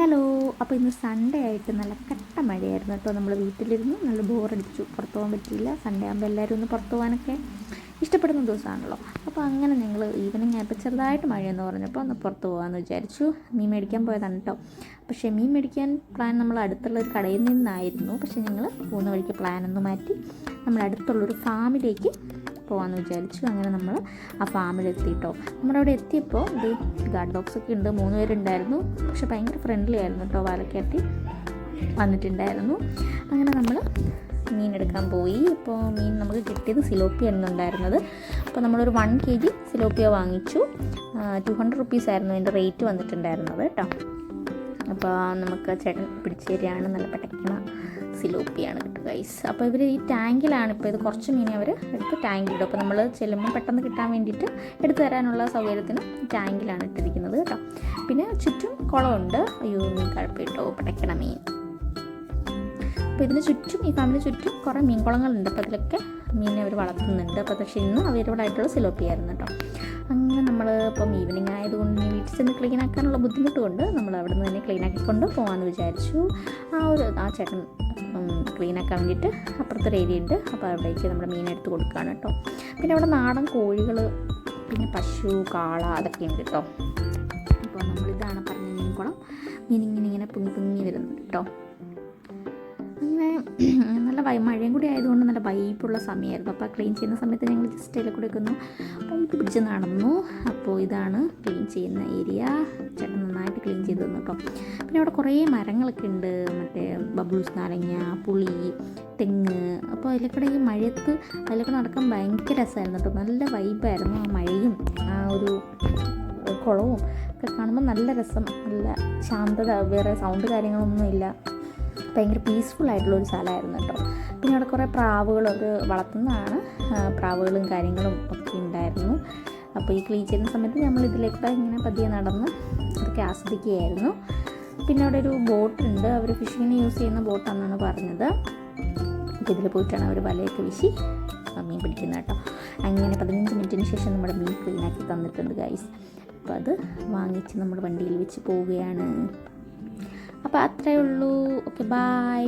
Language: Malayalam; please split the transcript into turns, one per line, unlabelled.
ഹലോ. അപ്പോൾ ഇന്ന് സൺഡേ ആയിട്ട് നല്ല കട്ട മഴയായിരുന്നു കേട്ടോ. നമ്മൾ വീട്ടിലിരുന്ന് നല്ല ബോറടിച്ചു, പുറത്തു പോകാൻ പറ്റിയില്ല. സൺഡേ ആകുമ്പോൾ എല്ലാവരും ഒന്ന് പുറത്തു പോകാനൊക്കെ ഇഷ്ടപ്പെടുന്ന ദിവസമാണല്ലോ. അപ്പോൾ അങ്ങനെ ഞങ്ങൾ ഈവനിങ് ആയപ്പോൾ ചെറുതായിട്ട് മഴയെന്ന് പറഞ്ഞപ്പോൾ ഒന്ന് പുറത്ത് പോകാമെന്ന് വിചാരിച്ചു. മീൻ മേടിക്കാൻ പോയതാണ് കേട്ടോ. പക്ഷേ മീൻ മേടിക്കാൻ പ്ലാൻ നമ്മൾ അടുത്തുള്ള ഒരു കടയിൽ നിന്നായിരുന്നു. പക്ഷേ ഞങ്ങൾ പോകുന്ന വഴിക്ക് പ്ലാനൊന്ന് മാറ്റി നമ്മൾ അടുത്തുള്ളൊരു ഫാമിലേക്ക് പോകാമെന്ന് വിചാരിച്ചു. അങ്ങനെ നമ്മൾ ആ ഫാമിലെത്തിയിട്ടോ. നമ്മുടെ അവിടെ എത്തിയപ്പോൾ ഇത് ഗാർഡ് ഡോഗ്സ് ഒക്കെ ഉണ്ട്, 3 പേരുണ്ടായിരുന്നു. പക്ഷെ ഭയങ്കര ഫ്രണ്ട്ലി ആയിരുന്നു കേട്ടോ. വാലക്കാട്ടി വന്നിട്ടുണ്ടായിരുന്നു. അങ്ങനെ നമ്മൾ മീൻ എടുക്കാൻ പോയി. ഇപ്പോൾ മീൻ നമുക്ക് കിട്ടിയത് സിലോപ്പിയ എന്നുണ്ടായിരുന്നത്. അപ്പോൾ നമ്മളൊരു 1 kg സിലോപ്പിയ വാങ്ങിച്ചു. 200 rupees ആയിരുന്നു അതിൻ്റെ റേറ്റ് വന്നിട്ടുണ്ടായിരുന്നത് കേട്ടോ. അപ്പോൾ നമുക്ക് ചേട്ടൻ പിടിച്ചു തരികയാണ്. നല്ല പടയ്ക്കണ സിലോപ്പിയാണ് കേട്ടോ ഗൈസ്. അപ്പോൾ ഇവർ ഈ ടാങ്കിലാണ് ഇപ്പോൾ ഇത് കുറച്ച് മീനെ അവർ എടുത്ത് ടാങ്കിലിടും. അപ്പോൾ നമ്മൾ ചെല്ലുമ്പോൾ പെട്ടെന്ന് കിട്ടാൻ വേണ്ടിയിട്ട് എടുത്തു തരാനുള്ള സൗകര്യത്തിന് ടാങ്കിലാണ് ഇട്ടിരിക്കുന്നത് കേട്ടോ. പിന്നെ ചുറ്റും കുളമുണ്ട്. അയ്യോ മീൻ കുഴപ്പമിട്ടോ, പടയ്ക്കണ മീൻ. അപ്പോൾ ഇതിന് ചുറ്റും, ഈ ഫാമിന് ചുറ്റും കുറേ മീൻ കുളങ്ങളുണ്ട്. അപ്പോൾ അതിലൊക്കെ മീനെ അവർ വളർത്തുന്നുണ്ട്. അപ്പോൾ പക്ഷേ ഇന്ന് അവൈലബിൾ ആയിട്ടുള്ള സിലോപ്പിയായിരുന്നു കേട്ടോ. അങ്ങനെ നമ്മൾ ഇപ്പം ഈവനിങ് ആയതുകൊണ്ട് വീട്ടിൽ ചെന്ന് ക്ലീൻ ആക്കാനുള്ള ബുദ്ധിമുട്ട് കൊണ്ട് നമ്മൾ അവിടെ നിന്ന് തന്നെ ക്ലീൻ ആക്കിക്കൊണ്ട് പോകാമെന്ന് വിചാരിച്ചു. ആ ചേട്ടൻ ക്ലീൻ ആക്കാൻ വേണ്ടിയിട്ട് അപ്പുറത്തൊരു ഏരിയ ഉണ്ട്. അപ്പോൾ അവിടേക്ക് നമ്മുടെ മീനെടുത്ത് കൊടുക്കുകയാണ് കേട്ടോ. പിന്നെ അവിടെ നാടൻ കോഴികൾ, പിന്നെ പശു, കാള അതൊക്കെ ഉണ്ട് കേട്ടോ. അപ്പോൾ നമ്മളിതാണ് പറഞ്ഞ മീൻകുളം. മീനിങ്ങനെ പൊങ്ങി വരുന്നുണ്ട് കേട്ടോ. അങ്ങനെ നല്ല മഴയും കൂടി ആയതുകൊണ്ട് നല്ല വൈബുള്ള സമയമായിരുന്നു. അപ്പോൾ ക്ലീൻ ചെയ്യുന്ന സമയത്ത് ഞങ്ങൾ ജസ്റ്റ് അതിൽ കൂടെ ഒക്കെ ഒന്ന് വൈബ് പിടിച്ച് നടന്നു. അപ്പോൾ ഇതാണ് ക്ലീൻ ചെയ്യുന്ന ഏരിയ. ചേട്ടൻ നന്നായിട്ട് ക്ലീൻ ചെയ്ത് തന്നു കേട്ടോ. പിന്നെ അവിടെ കുറേ മരങ്ങളൊക്കെ ഉണ്ട്, മറ്റേ ബബ്ലൂസ്, നാരങ്ങ, പുളി, തെങ്ങ്. അപ്പോൾ അതിലൂടെ ഈ മഴയത്ത് അതിലൊക്കെ നടക്കാൻ ഭയങ്കര രസമായിരുന്നു കേട്ടോ. നല്ല വൈബായിരുന്നു. ആ മഴയും ആ ഒരു കുളവും ഒക്കെ കാണുമ്പോൾ നല്ല രസം, നല്ല ശാന്തത, വേറെ സൗണ്ട് കാര്യങ്ങളൊന്നും ഇല്ല. ഭയങ്കര പീസ്ഫുൾ ആയിട്ടുള്ളൊരു സ്ഥലമായിരുന്നു കേട്ടോ. പിന്നെ അവിടെ കുറേ പ്രാവുകളൊക്കെ വളർത്തുന്നതാണ്. പ്രാവുകളും കാര്യങ്ങളും ഒക്കെ ഉണ്ടായിരുന്നു. അപ്പോൾ ഈ ക്ലീൻ ചെയ്യുന്ന സമയത്ത് നമ്മൾ ഇതിലേക്കൂടെ ഇങ്ങനെ പതിയെ നടന്ന് അതൊക്കെ ആസ്വദിക്കുകയായിരുന്നു. പിന്നെ അവിടെ ഒരു ബോട്ടുണ്ട്. അവർ ഫിഷിങ്ങിന് യൂസ് ചെയ്യുന്ന ബോട്ടാണെന്നാണ് പറഞ്ഞത്. അപ്പോൾ ഇതിൽ പോയിട്ടാണ് അവർ വലയൊക്കെ വീശി മീൻ പിടിക്കുന്നത് കേട്ടോ. അങ്ങനെ 15 മിനിറ്റിന് ശേഷം നമ്മുടെ മീൻ ക്ലീനാക്കി തന്നിട്ടുണ്ട് ഗൈസ്. അപ്പോൾ അത് വാങ്ങിച്ച് നമ്മൾ വണ്ടിയിൽ വെച്ച് പോവുകയാണ്. അപ്പോൾ അത്രയേ ഉള്ളൂ. Okay, bye.